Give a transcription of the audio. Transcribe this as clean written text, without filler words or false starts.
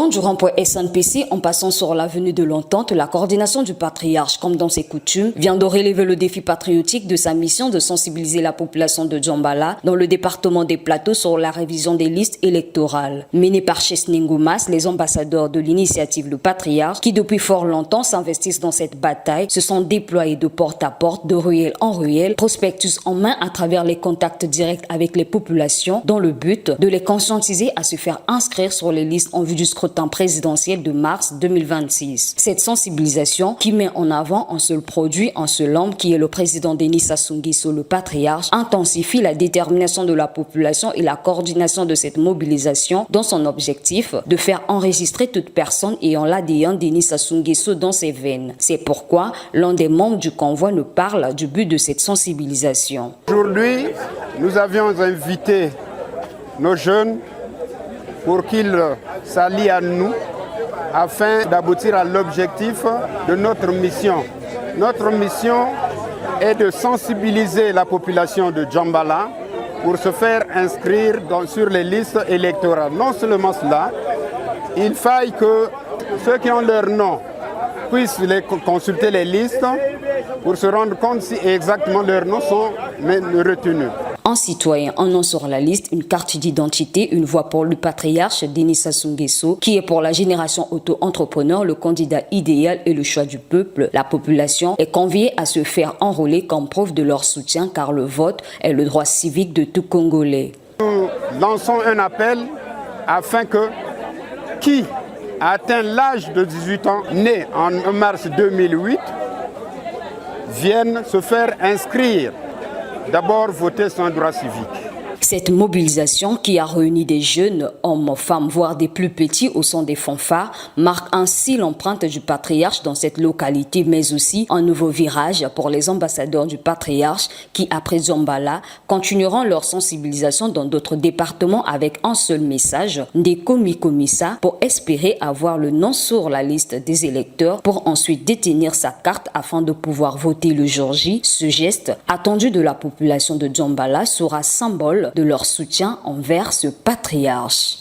long du rond-point SNPC en passant sur l'avenue de l'Entente, la coordination du patriarche, comme dans ses coutumes, vient de relever le défi patriotique de sa mission de sensibiliser la population de Djambala dans le département des Plateaux sur la révision des listes électorales. Menés par Chesney Ngoumas, les ambassadeurs de l'initiative Le Patriarche, qui depuis fort longtemps s'investissent dans cette bataille, se sont déployés de porte à porte, de ruelle en ruelle, prospectus en main à travers les contacts directs avec les populations, dans le but de les conscientiser à se faire inscrire sur les listes en vue du scrutin présidentiel de mars 2026. Cette sensibilisation, qui met en avant un seul produit, un seul homme, qui est le président Denis Sassou Nguesso, le patriarche, intensifie la détermination de la population et la coordination de cette mobilisation dans son objectif de faire enregistrer toute personne ayant l'ADN Denis Sassou Nguesso dans ses veines. C'est pourquoi l'un des membres du convoi nous parle du but de cette sensibilisation. Aujourd'hui, nous avions invité nos jeunes pour qu'ils s'allient à nous afin d'aboutir à l'objectif de notre mission. Notre mission est de sensibiliser la population de Djambala pour se faire inscrire sur les listes électorales. Non seulement cela, il faille que ceux qui ont leur nom puissent consulter les listes pour se rendre compte si exactement leurs noms sont retenus. Un citoyen, un nom sur la liste, une carte d'identité, une voix pour le patriarche Denis Sassou Nguesso, qui est pour la génération auto-entrepreneur le candidat idéal et le choix du peuple. La population est conviée à se faire enrôler comme preuve de leur soutien car le vote est le droit civique de tout Congolais. Nous lançons un appel afin que qui a atteint l'âge de 18 ans, né en mars 2008, vienne se faire inscrire. D'abord, voter son droit civique. Cette mobilisation qui a réuni des jeunes, hommes, femmes, voire des plus petits au son des fanfares, marque ainsi l'empreinte du patriarche dans cette localité, mais aussi un nouveau virage pour les ambassadeurs du patriarche qui, après Djambala, continueront leur sensibilisation dans d'autres départements avec un seul message, des commis-commissats, pour espérer avoir le nom sur la liste des électeurs pour ensuite détenir sa carte afin de pouvoir voter le jour J. Ce geste, attendu de la population de Djambala, sera symbole de leur soutien envers ce patriarche.